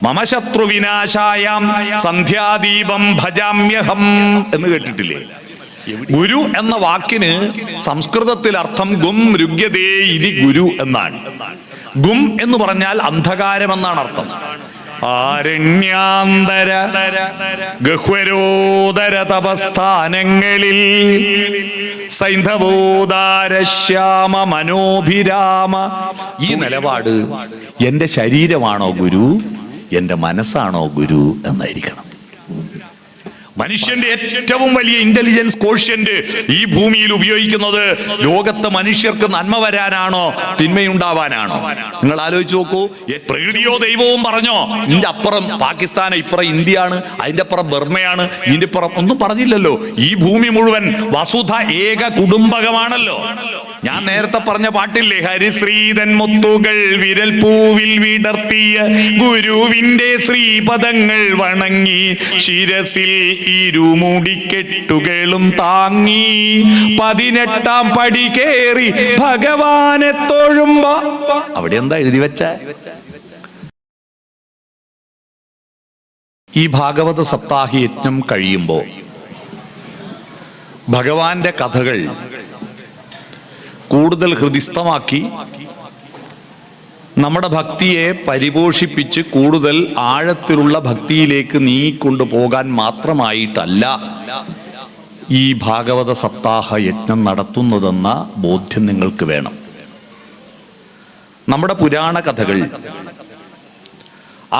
മമ ശത്രുവിനാശായാം സന്ധ്യാദീപം ഭജാമ്യഹം എന്ന് കേട്ടിട്ടില്ലേ? ഗുരു എന്ന വാക്കിന് സംസ്കൃതത്തിൽ അർത്ഥം ഗും രുഗ്യതേ ഇതി ഗുരു എന്നാണ്. ഗും എന്ന് പറഞ്ഞാൽ അന്ധകാരം എന്നാണ് അർത്ഥം. ആരണ്യാന്തര ഗഹ്വരോദര തപസ്ഥാനങ്ങളിൽ സൈന്ധവോദാര ശ്യാമ മനോഭിരാമ. ഈ നിലപാട് എന്റെ ശരീരമാണോ ഗുരു, എന്റെ മനസ്സാണോ ഗുരു എന്നായിരിക്കണം. മനുഷ്യന്റെ ഏറ്റവും വലിയ ഇന്റലിജൻസ് കോഷ്യന്റ് ഈ ഭൂമിയിൽ ഉപയോഗിക്കുന്നത് ലോകത്ത് മനുഷ്യർക്ക് നന്മ വരാനാണോ തിന്മയുണ്ടാവാനാണോ? നിങ്ങൾ ആലോചിച്ച് നോക്കൂ. പ്രകൃതിയോ ദൈവവും പറഞ്ഞോ ഇതിന്റെ അപ്പുറം പാകിസ്ഥാൻ, ഇപ്പുറം ഇന്ത്യയാണ്, അതിന്റെ അപ്പുറം ബർമയാണ്, ഇതിന്റെ അപ്പുറം ഒന്നും പറഞ്ഞില്ലല്ലോ. ഈ ഭൂമി മുഴുവൻ വസുധ ഏക കുടുംബകമാണല്ലോ. ഞാൻ നേരത്തെ പറഞ്ഞ പാട്ടില്ലേ, ഹരിശ്രീതൻ മുത്തുകൾ വിരൽ പൂവിൽ വിടർത്തിയ ഗുരുവിന്റെ ശ്രീപദങ്ങൾ വണങ്ങി ശിരസിൽ ഇരുമുടിക്കെട്ടുകളും താങ്ങി 18-ാം പടി കേറി ഭഗവാനെ തൊഴുമ്പോ. അവിടെ എന്താ എഴുതി വെച്ച? ഈ ഭാഗവത സപ്താഹി യജ്ഞം കഴിയുമ്പോ ഭഗവാന്റെ കഥകൾ കൂടുതൽ ഹൃദിസ്ഥമാക്കി നമ്മുടെ ഭക്തിയെ പരിപോഷിപ്പിച്ച് കൂടുതൽ ആഴത്തിലുള്ള ഭക്തിയിലേക്ക് നീങ്ങിക്കൊണ്ടു പോകാൻ മാത്രമായിട്ടല്ല ഈ ഭാഗവത സപ്താഹ യജ്ഞം നടത്തുന്നതെന്ന ബോധ്യം നിങ്ങൾക്ക് വേണം. നമ്മുടെ പുരാണ കഥകൾ,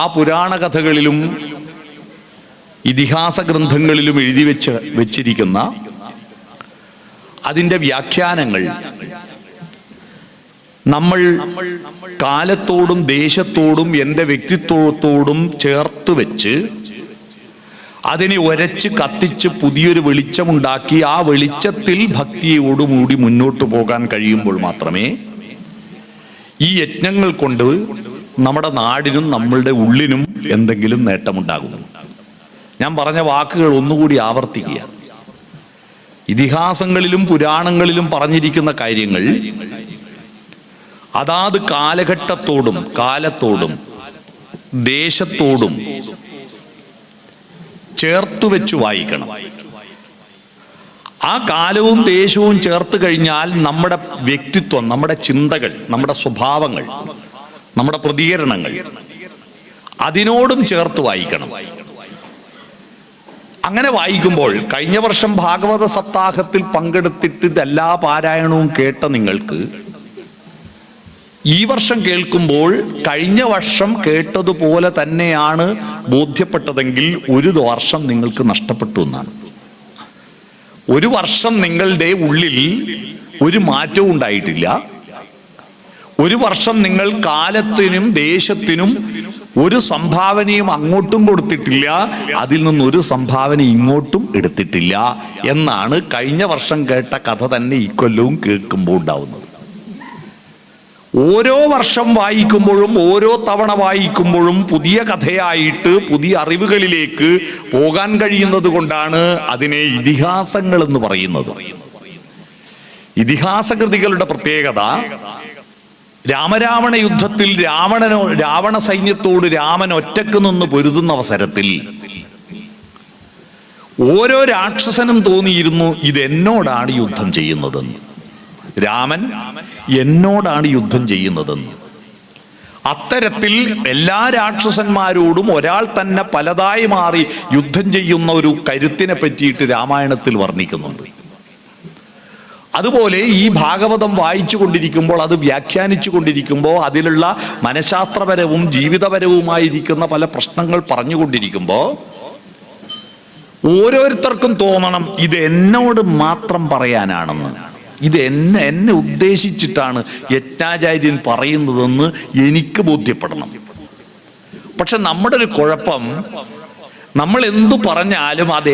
ആ പുരാണ കഥകളിലും ഇതിഹാസ ഗ്രന്ഥങ്ങളിലും എഴുതി വെച്ചിരിക്കുന്ന അതിൻ്റെ വ്യാഖ്യാനങ്ങൾ നമ്മൾ കാലത്തോടും ദേശത്തോടും എൻ്റെ വ്യക്തിത്വത്തോടും ചേർത്ത് വെച്ച് അതിനെ ഒരച്ച് കത്തിച്ച് പുതിയൊരു വെളിച്ചമുണ്ടാക്കി ആ വെളിച്ചത്തിൽ ഭക്തിയോടുകൂടി മുന്നോട്ട് പോകാൻ കഴിയുമ്പോൾ മാത്രമേ ഈ യജ്ഞങ്ങൾ കൊണ്ട് നമ്മുടെ നാടിനും നമ്മളുടെ ഉള്ളിനും എന്തെങ്കിലും നേട്ടമുണ്ടാകുന്നു. ഞാൻ പറഞ്ഞ വാക്കുകൾ ഒന്നുകൂടി ആവർത്തിക്കുക. ഇതിഹാസങ്ങളിലും പുരാണങ്ങളിലും പറഞ്ഞിരിക്കുന്ന കാര്യങ്ങൾ അതാത് കാലഘട്ടത്തോടും കാലത്തോടും ദേശത്തോടും ചേർത്തു വെച്ച് വായിക്കണം. ആ കാലവും ദേശവും ചേർത്ത് കഴിഞ്ഞാൽ നമ്മുടെ വ്യക്തിത്വം, നമ്മുടെ ചിന്തകൾ, നമ്മുടെ സ്വഭാവങ്ങൾ, നമ്മുടെ പ്രതികരണങ്ങൾ അതിനോടും ചേർത്ത് വായിക്കണം. അങ്ങനെ വായിക്കുമ്പോൾ കഴിഞ്ഞ വർഷം ഭാഗവത സപ്താഹത്തിൽ പങ്കെടുത്തിട്ട് ഇതെല്ലാ പാരായണവും കേട്ട നിങ്ങൾക്ക് ഈ വർഷം കേൾക്കുമ്പോൾ കഴിഞ്ഞ വർഷം കേട്ടതുപോലെ തന്നെയാണ് ബോധ്യപ്പെട്ടതെങ്കിൽ ഒരു വർഷം നിങ്ങൾക്ക് നഷ്ടപ്പെട്ടു എന്നാണ്. ഒരു വർഷം നിങ്ങളുടെ ഉള്ളിൽ ഒരു മാറ്റവും ഉണ്ടായിട്ടില്ല. ഒരു വർഷം നിങ്ങൾ കാലത്തിനും ദേശത്തിനും ഒരു സംഭാവനയും അങ്ങോട്ടും കൊടുത്തിട്ടില്ല, അതിൽ നിന്നൊരു സംഭാവന ഇങ്ങോട്ടും എടുത്തിട്ടില്ല എന്നാണ് കഴിഞ്ഞ വർഷം കേട്ട കഥ തന്നെ ഇക്കൊല്ലവും കേൾക്കുമ്പോൾ ഉണ്ടാവുന്നത്. ഓരോ വർഷം വായിക്കുമ്പോഴും ഓരോ തവണ വായിക്കുമ്പോഴും പുതിയ കഥയായിട്ട് പുതിയ അറിവുകളിലേക്ക് പോകാൻ കഴിയുന്നത് കൊണ്ടാണ് അതിനെ ഇതിഹാസങ്ങൾ എന്ന് പറയുന്നത്. ഇതിഹാസ കൃതികളുടെ പ്രത്യേകത, രാമരാവണ യുദ്ധത്തിൽ രാവണ സൈന്യത്തോട് രാമൻ ഒറ്റക്ക് നിന്ന് പൊരുതുന്ന അവസരത്തിൽ ഓരോ രാക്ഷസനും തോന്നിയിരുന്നു ഇതെന്നോടാണ് യുദ്ധം ചെയ്യുന്നതെന്ന്. രാമൻ എന്നോടാണ് യുദ്ധം ചെയ്യുന്നതെന്ന്. അത്തരത്തിൽ എല്ലാ രാക്ഷസന്മാരോടും ഒരാൾ തന്നെ പലതായി മാറി യുദ്ധം ചെയ്യുന്ന ഒരു കരുത്തിനെ പറ്റിയിട്ട് രാമായണത്തിൽ വർണ്ണിക്കുന്നുണ്ട്. അതുപോലെ ഈ ഭാഗവതം വായിച്ചു കൊണ്ടിരിക്കുമ്പോൾ, അത് വ്യാഖ്യാനിച്ചു കൊണ്ടിരിക്കുമ്പോൾ അതിലുള്ള മനഃശാസ്ത്രപരവും ജീവിതപരവുമായിരിക്കുന്ന പല പ്രശ്നങ്ങൾ പറഞ്ഞുകൊണ്ടിരിക്കുമ്പോൾ ഓരോരുത്തർക്കും തോന്നണം ഇത് എന്നോട് മാത്രം പറയാനാണെന്ന്, ഇത് എന്നെ ഉദ്ദേശിച്ചിട്ടാണ് യജ്ഞാചാര്യൻ പറയുന്നതെന്ന് എനിക്ക് ബോധ്യപ്പെടണം. പക്ഷെ നമ്മുടെ ഒരു കുഴപ്പം, നമ്മൾ എന്തു പറഞ്ഞാലും അത്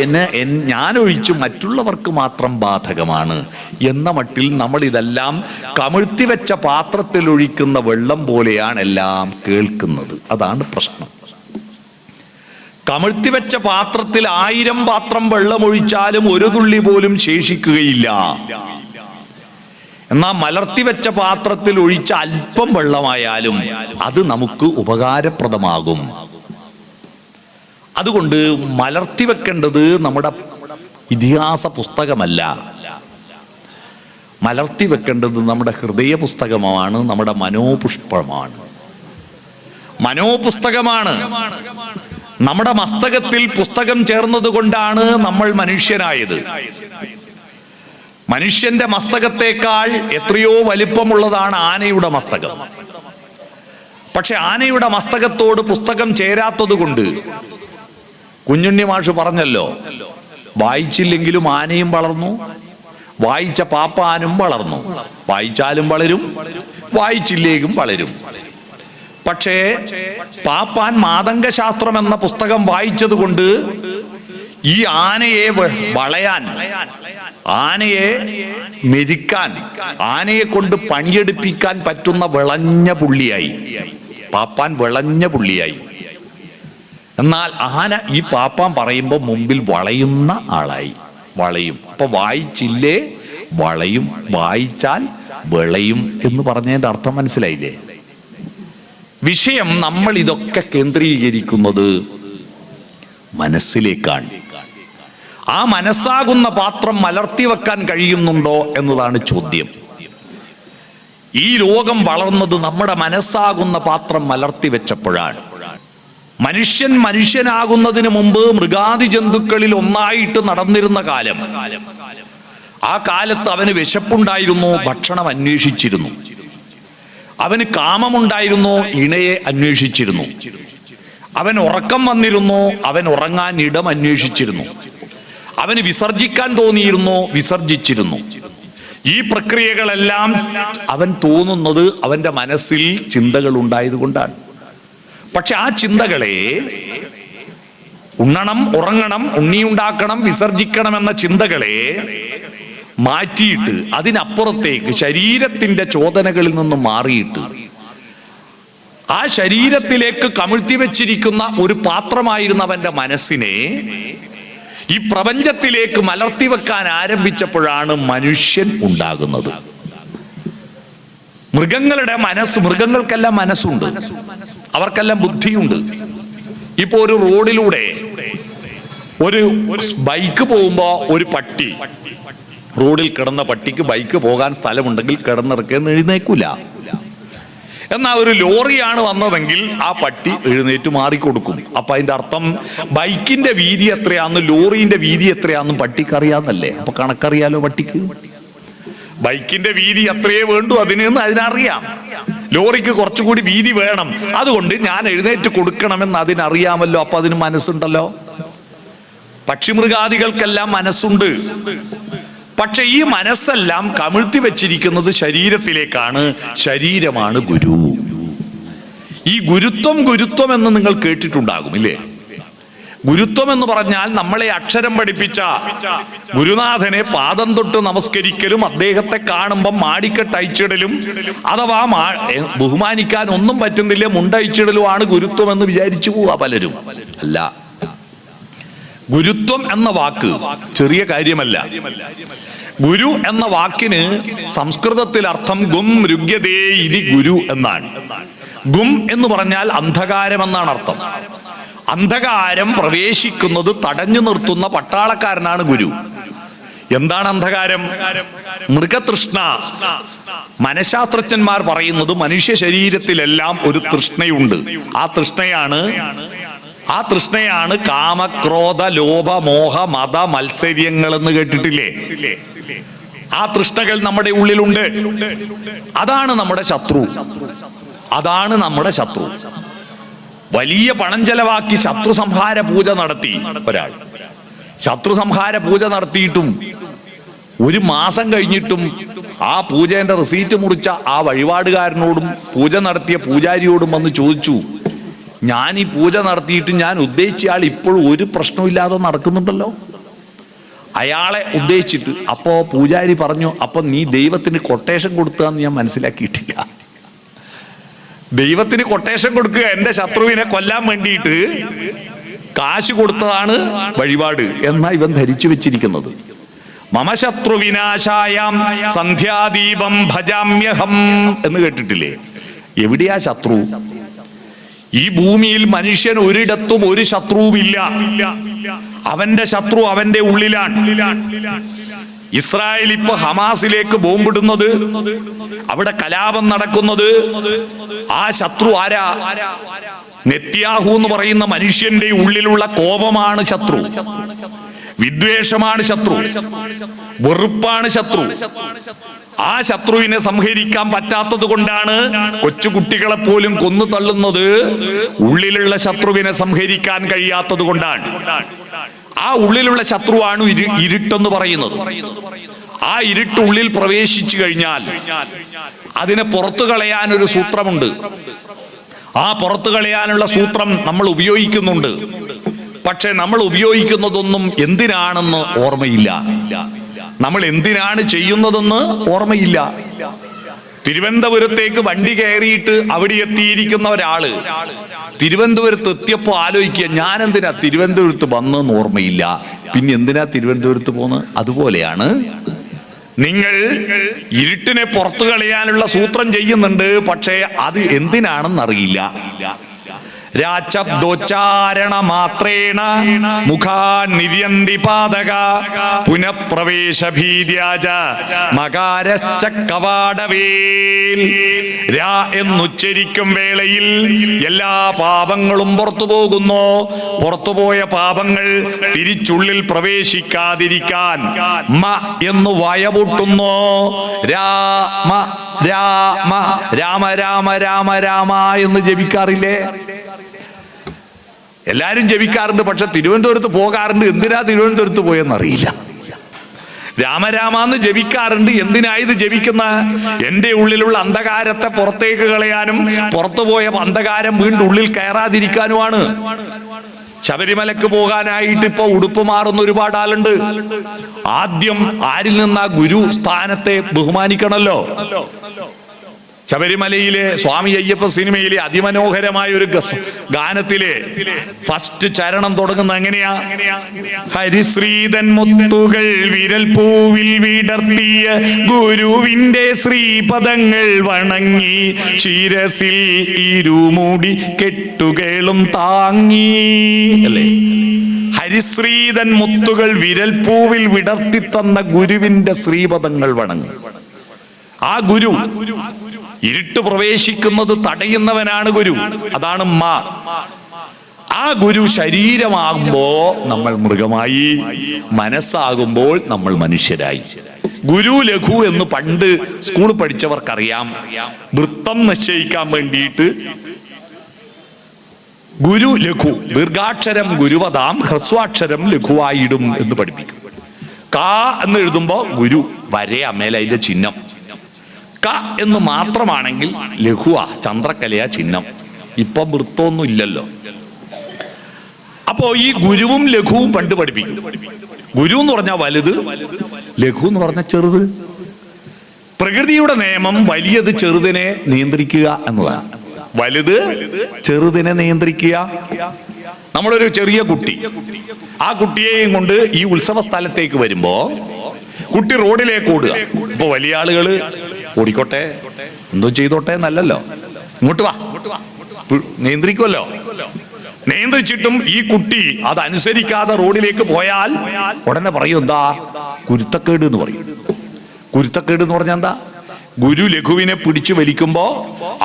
ഞാനൊഴിച്ച് മറ്റുള്ളവർക്ക് മാത്രം ബാധകമാണ് എന്ന മട്ടിൽ നമ്മൾ ഇതെല്ലാം കമിഴ്ത്തിവെച്ച പാത്രത്തിൽ ഒഴിക്കുന്ന വെള്ളം പോലെയാണ് എല്ലാം കേൾക്കുന്നത്. അതാണ് പ്രശ്നം. കമിഴ്ത്തിവെച്ച പാത്രത്തിൽ 1000 പാത്രം വെള്ളം ഒഴിച്ചാലും ഒരു തുള്ളി പോലും ശേഷിക്കുകയില്ല. എന്നാൽ മലർത്തിവെച്ച പാത്രത്തിൽ ഒഴിച്ച അല്പം വെള്ളമായാലും അത് നമുക്ക് ഉപകാരപ്രദമാകും. അതുകൊണ്ട് മലർത്തി വെക്കേണ്ടത് നമ്മുടെ ഇതിഹാസ പുസ്തകമല്ല, മലർത്തി വെക്കേണ്ടത് നമ്മുടെ ഹൃദയ പുസ്തകമാണ്, നമ്മുടെ മനോപുഷ്പമാണ്, മനോപുസ്തകമാണ്. നമ്മുടെ മസ്തകത്തിൽ പുസ്തകം ചേർന്നത് കൊണ്ടാണ് നമ്മൾ മനുഷ്യനായത്. മനുഷ്യന്റെ മസ്തകത്തേക്കാൾ എത്രയോ വലിപ്പമുള്ളതാണ് ആനയുടെ മസ്തകം. പക്ഷെ ആനയുടെ മസ്തകത്തോട് പുസ്തകം ചേരാത്തത് കൊണ്ട് കുഞ്ഞുണ്ണി മാഷ് പറഞ്ഞല്ലോ, വായിച്ചില്ലെങ്കിലും ആനയും വളർന്നു, വായിച്ച പാപ്പാനും വളർന്നു. വായിച്ചാലും വളരും, വായിച്ചില്ലേക്കും വളരും. പക്ഷേ പാപ്പാൻ മാതംഗശാസ്ത്രം എന്ന പുസ്തകം വായിച്ചത് കൊണ്ട് ഈ ആനയെ വളയാൻ, ആനയെ മെതിക്കാൻ, ആനയെ കൊണ്ട് പണിയെടുപ്പിക്കാൻ പറ്റുന്ന വിളഞ്ഞ പുള്ളിയായി. പാപ്പാൻ വിളഞ്ഞ പുള്ളിയായി. എന്നാൽ ആന ഈ പാപ്പാൻ പറയുമ്പോൾ മുമ്പിൽ വളയുന്ന ആളായി. വളയും. അപ്പൊ വായിച്ചില്ലേ വളയും, വായിച്ചാൽ വിളയും എന്ന് പറഞ്ഞതിന്റെ അർത്ഥം മനസ്സിലായില്ലേ? വിഷയം നമ്മൾ ഇതൊക്കെ കേന്ദ്രീകരിക്കുന്നത് മനസ്സിലേക്കാണ്. ആ മനസ്സാകുന്ന പാത്രം മലർത്തി വെക്കാൻ കഴിയുന്നുണ്ടോ എന്നതാണ് ചോദ്യം. ഈ ലോകം വളർന്നത് നമ്മുടെ മനസ്സാകുന്ന പാത്രം മലർത്തി വെച്ചപ്പോഴാണ്. മനുഷ്യൻ മനുഷ്യനാകുന്നതിന് മുമ്പ് മൃഗാദി ജന്തുക്കളിൽ ഒന്നായിട്ട് നടന്നിരുന്ന കാലം. ആ കാലത്ത് അവന് വിശപ്പുണ്ടായിരുന്നു, ഭക്ഷണം അന്വേഷിച്ചിരുന്നു. അവന് കാമമുണ്ടായിരുന്നു, ഇണയെ അന്വേഷിച്ചിരുന്നു. അവൻ ഉറക്കം വന്നിരുന്നു, അവൻ ഉറങ്ങാൻ ഇടം അന്വേഷിച്ചിരുന്നു. അവന് വിസർജിക്കാൻ തോന്നിയിരുന്നു, വിസർജിച്ചിരുന്നു. ഈ പ്രക്രിയകളെല്ലാം അവൻ തോന്നുന്നത് അവന്റെ മനസ്സിൽ ചിന്തകൾ ഉണ്ടായതുകൊണ്ടാണ്. പക്ഷെ ആ ചിന്തകളെ ഉണ്ണണം, ഉറങ്ങണം, ഉണ്ണിയുണ്ടാക്കണം, വിസർജിക്കണം എന്ന ചിന്തകളെ മാറ്റിയിട്ട് അതിനപ്പുറത്തേക്ക് ശരീരത്തിന്റെ ചോദനകളിൽ നിന്ന് മാറിയിട്ട് ആ ശരീരത്തിലേക്ക് കമിഴ്ത്തി വെച്ചിരിക്കുന്ന ഒരു പാത്രമായിരുന്ന അവന്റെ മനസ്സിനെ ഈ പ്രപഞ്ചത്തിലേക്ക് മലർത്തി വെക്കാൻ ആരംഭിച്ചപ്പോഴാണ് മനുഷ്യൻ ഉണ്ടാകുന്നത്. മൃഗങ്ങളുടെ മനസ്സ്, മൃഗങ്ങൾക്കെല്ലാം മനസ്സുണ്ട്, അവർക്കെല്ലാം ബുദ്ധിയുണ്ട്. ഇപ്പൊ ഒരു റോഡിലൂടെ ഒരു ബൈക്ക് പോകുമ്പോ ഒരു പട്ടി, റോഡിൽ കിടന്ന പട്ടിക്ക് ബൈക്ക് പോകാൻ സ്ഥലമുണ്ടെങ്കിൽ കിടന്നിറക്കെന്ന് എഴുന്നേക്കൂല. എന്നാ ഒരു ലോറിയാണ് വന്നതെങ്കിൽ ആ പട്ടി എഴുന്നേറ്റ് മാറിക്കൊടുക്കും. അപ്പൊ അതിന്റെ അർത്ഥം ബൈക്കിന്റെ വീതി എത്രയാന്ന് ലോറിന്റെ വീതി എത്രയാന്നും പട്ടിക്കറിയാന്നല്ലേ? അപ്പൊ കണക്കറിയാലോ പട്ടിക്ക്. ബൈക്കിന്റെ വീതി എത്രയേ വേണ്ടു അതിനറിയാം. ലോറിക്ക് കുറച്ചുകൂടി വീതി വേണം, അതുകൊണ്ട് ഞാൻ എഴുന്നേറ്റ് കൊടുക്കണമെന്ന് അതിനറിയാമല്ലോ. അപ്പൊ അതിന് മനസ്സുണ്ടല്ലോ. പക്ഷിമൃഗാദികൾക്കെല്ലാം മനസ്സുണ്ട്. പക്ഷെ ഈ മനസ്സെല്ലാം കമിഴ്ത്തി വെച്ചിരിക്കുന്നത് ശരീരത്തിലേക്കാണ്. ശരീരമാണ് ഗുരു. ഈ ഗുരുത്വം ഗുരുത്വം എന്ന് നിങ്ങൾ കേട്ടിട്ടുണ്ടാകും ഇല്ലേ? ഗുരുത്വം എന്ന് പറഞ്ഞാൽ നമ്മളെ അക്ഷരം പഠിപ്പിച്ച ഗുരുനാഥനെ പാദം തൊട്ട് നമസ്കരിക്കലും അദ്ദേഹത്തെ കാണുമ്പം മാടിക്കെട്ടയച്ചിടലും അഥവാ ബഹുമാനിക്കാൻ ഒന്നും പറ്റുന്നില്ല മുണ്ടയച്ചിടലുമാണ് ഗുരുത്വം എന്ന് വിചാരിച്ചു പോവാ പലരും. അല്ല, ഗുരുത്വം എന്ന വാക്ക് ചെറിയ കാര്യമല്ല. ഗുരു എന്ന വാക്കിന് സംസ്കൃതത്തിൽ അർത്ഥം ഗും രുഗ്യതേ ഇതി ഗുരു എന്നാണ്. ഗും എന്ന് പറഞ്ഞാൽ അന്ധകാരം എന്നാണ് അർത്ഥം. അന്ധകാരം പ്രവേശിക്കുന്നത് തടഞ്ഞു നിർത്തുന്ന പട്ടാളക്കാരനാണ് ഗുരു. എന്താണ് അന്ധകാരം? മൃഗതൃഷ്ണ. മനഃശാസ്ത്രജ്ഞന്മാർ പറയുന്നത് മനുഷ്യ ശരീരത്തിലെല്ലാം ഒരു തൃഷ്ണയുണ്ട്. ആ തൃഷ്ണയാണ് കാമക്രോധ ലോഭ മോഹ മത മത്സര്യങ്ങൾ എന്ന് കേട്ടിട്ടില്ലേ? ആ തൃഷ്ണകൾ നമ്മുടെ ഉള്ളിലുണ്ട്. അതാണ് നമ്മുടെ ശത്രു. അതാണ് നമ്മുടെ ശത്രു. വലിയ പണം ചെലവാക്കി ശത്രു സംഹാര പൂജ നടത്തി ഒരാൾ. ശത്രു സംഹാര പൂജ നടത്തിയിട്ടും ഒരു മാസം കഴിഞ്ഞിട്ടും ആ പൂജേന്റെ റെസീറ്റ് മുറിച്ച ആ വഴിപാടുകാരനോടും പൂജ നടത്തിയ പൂജാരിയോടും വന്ന് ചോദിച്ചു, ഞാൻ ഈ പൂജ നടത്തിയിട്ട് ഞാൻ ഉദ്ദേശിച്ച ആൾ ഇപ്പോഴും ഒരു പ്രശ്നമില്ലാതെ നടക്കുന്നുണ്ടല്ലോ. അയാളെ ഉദ്ദേശിച്ചിട്ട് അപ്പോ പൂജാരി പറഞ്ഞു, അപ്പൊ നീ ദൈവത്തിന് കൊട്ടേഷൻ കൊടുത്തതെന്ന് ഞാൻ മനസ്സിലാക്കിയിട്ടില്ല. ദൈവത്തിന് കൊട്ടേഷൻ കൊടുക്കുക, എന്റെ ശത്രുവിനെ കൊല്ലാൻ വേണ്ടിയിട്ട് കാശ് കൊടുത്തതാണ് വഴിപാട് എന്നാ ഇവൻ ധരിച്ചു വെച്ചിരിക്കുന്നത്. മമ ശത്രു വിനാശായാം സന്ധ്യാദീപം ഭജാമ്യഹം എന്ന് കേട്ടിട്ടില്ലേ? എവിടെയാ ശത്രു? ഈ ഭൂമിയിൽ മനുഷ്യൻ ഒരിടത്തും ഒരു ശത്രുവുമില്ല. അവന്റെ ശത്രു അവന്റെ ഉള്ളിലാണ്. ഇസ്രായേൽ ഇപ്പൊ ഹമാസിലേക്ക് ബോംബിടുന്നത്, അവിടെ കലാപം നടക്കുന്നത്, ആ ശത്രു ആരാ? നെത്യാഹു എന്ന് പറയുന്ന മനുഷ്യന്റെ ഉള്ളിലുള്ള കോപമാണ് ശത്രു, വിദ്വേഷമാണ് ശത്രു, വെറുപ്പാണ് ശത്രു. ആ ശത്രുവിനെ സംഹരിക്കാൻ പറ്റാത്തത് കൊണ്ടാണ് കൊച്ചുകുട്ടികളെ പോലും കൊന്നു തള്ളുന്നത്. ഉള്ളിലുള്ള ശത്രുവിനെ സംഹരിക്കാൻ കഴിയാത്തത് കൊണ്ടാണ്. ആ ഉള്ളിലുള്ള ശത്രുവാണ് ഇരുട്ടെന്ന് പറയുന്നത്. ആ ഇരുട്ട് ഉള്ളിൽ പ്രവേശിച്ചു കഴിഞ്ഞാൽ അതിനെ പുറത്തു കളയാൻ ഒരു സൂത്രമുണ്ട്. ആ പുറത്തു കളയാനുള്ള സൂത്രം നമ്മൾ ഉപയോഗിക്കുന്നുണ്ട്. പക്ഷെ നമ്മൾ ഉപയോഗിക്കുന്നതൊന്നും എന്തിനാണെന്ന് ഓർമ്മയില്ല. നമ്മൾ എന്തിനാണ് ചെയ്യുന്നതെന്ന് ഓർമ്മയില്ല. തിരുവനന്തപുരത്തേക്ക് വണ്ടി കയറിയിട്ട് അവിടെ എത്തിയിരിക്കുന്ന ഒരാള് തിരുവനന്തപുരത്ത് എത്തിയപ്പോ ആലോചിക്കുക, ഞാൻ എന്തിനാ തിരുവനന്തപുരത്ത് വന്നെന്ന് ഓർമ്മയില്ല, പിന്നെ എന്തിനാ തിരുവനന്തപുരത്ത് പോന്ന്? അതുപോലെയാണ് നിങ്ങൾ ഇരുട്ടിനെ പുറത്തു കളയാനുള്ള സൂത്രം ചെയ്യുന്നുണ്ട്, പക്ഷേ അത് എന്തിനാണെന്നറിയില്ല. രാശബ്ദോച്ചാരണ മാത്രേണ മുഖാൻ നിര്യന്തി പാതക പുനഃപ്രവേശ ഭീര്യാജ മകാരശ്ച കവാടവേൽ. രാ എന്നുച്ചരിക്കും വേളയിൽ എല്ലാ പാപങ്ങളും പുറത്തു പോകുന്നു. പുറത്തുപോയ പാപങ്ങൾ തിരിച്ചുള്ളിൽ പ്രവേശിക്കാതിരിക്കാൻ മ എന്ന് വയപൊട്ടുന്നു. രാമ രാമ രാമ രാമ രാമ രാമ എന്ന് ജപിക്കാറില്ലേ? എല്ലാരും ജപിക്കാറുണ്ട്, പക്ഷെ തിരുവനന്തപുരത്ത് പോകാറുണ്ട്. എന്തിനാ തിരുവനന്തപുരത്ത് പോയെന്നറിയില്ല. രാമരാമെന്ന് ജപിക്കാറുണ്ട്. എന്തിനാ ഇത് ജപിക്കുന്ന? എന്റെ ഉള്ളിലുള്ള അന്ധകാരത്തെ പുറത്തേക്ക് കളയാനും പുറത്തുപോയ അന്ധകാരം വീണ്ടും ഉള്ളിൽ കയറാതിരിക്കാനുമാണ്. ശബരിമലക്ക് പോകാനായിട്ട് ഇപ്പൊ ഉടുപ്പ് മാറുന്ന ഒരുപാട് ആളുണ്ട്. ആദ്യം ആരിൽ നിന്നാ ഗുരു സ്ഥാനത്തെ ബഹുമാനിക്കണല്ലോ. ശബരിമലയിലെ സ്വാമി അയ്യപ്പ സിനിമയിലെ അതിമനോഹരമായ ഒരു ഗാനത്തിലെ ഫസ്റ്റ് ചരണം തുടങ്ങുന്ന എങ്ങനെയാ? ഹരിശ്രീതൻ മുത്തുകൾ വിരൽ പൂവിൽ വിടർത്തിയ ഗുരുവിന്റെ ശ്രീപദങ്ങൾ വണങ്ങി ശിരസിൽ ഇരുമുടി കെട്ടുകളും താങ്ങി അല്ലേ? ഹരിശ്രീതൻ മുത്തുകൾ വിരൽ പൂവിൽ വിടർത്തി തന്ന ഗുരുവിന്റെ ശ്രീപദങ്ങൾ വണങ്ങി. ആ ഗുരു ഇരുട്ട് പ്രവേശിക്കുന്നത് തടയുന്നവനാണ് ഗുരു. അതാണ് മാ. ആ ഗുരു ശരീരമാകുമ്പോ നമ്മൾ മൃഗമായി, മനസ്സാകുമ്പോൾ നമ്മൾ മനുഷ്യരായി. ഗുരു ലഘു എന്ന് പണ്ട് സ്കൂൾ പഠിച്ചവർക്കറിയാം. വൃത്തം നിശ്ചയിക്കാൻ വേണ്ടിയിട്ട് ഗുരു ലഘു, ദീർഘാക്ഷരം ഗുരുവതാം ഹ്രസ്വാക്ഷരം ലഘുവായിടും എന്ന് പഠിപ്പിക്കും. കാ എന്ന് എഴുതുമ്പോ ഗുരു വരയാ മേലെ അതിന്റെ ചിഹ്നം. ക എന്ന് മാത്രമാണെങ്കിൽ ലഘുവാ, ചന്ദ്രക്കലയാ ചിഹ്നം. ഇപ്പൊ വൃത്തമൊന്നും ഇല്ലല്ലോ. അപ്പോ ഈ ഗുരുവും ലഘുവും പണ്ട് പഠിപ്പിക്കും. ഗുരു എന്ന് പറഞ്ഞാൽ വലുത്, ലഘു എന്ന് പറഞ്ഞാൽ ചെറുത്. പ്രകൃതിയുടെ നിയമം വലിയത് ചെറുതിനെ നിയന്ത്രിക്കുക എന്നതാണ്. വലുത് ചെറുതിനെ നിയന്ത്രിക്കുക. നമ്മളൊരു ചെറിയ കുട്ടി, ആ കുട്ടിയെയും കൊണ്ട് ഈ ഉത്സവ സ്ഥലത്തേക്ക് വരുമ്പോ കുട്ടി റോഡിലേക്ക് ഓടുക. ഇപ്പൊ വലിയ ആളുകള് ഓടിക്കോട്ടെ, എന്തോ ചെയ്തോട്ടെ എന്നല്ലല്ലോ, ഇങ്ങോട്ട് വാ നിയന്ത്രിക്കുമല്ലോ. നിയന്ത്രിച്ചിട്ടും ഈ കുട്ടി അതനുസരിക്കാതെ റോഡിലേക്ക് പോയാൽ ഉടനെ പറയും എന്താ? കുരുത്തക്കേട് എന്ന് പറയും. കുരുത്തക്കേട് എന്ന് പറഞ്ഞാൽ എന്താ? ഗുരു ലഘുവിനെ പിടിച്ചു വലിക്കുമ്പോ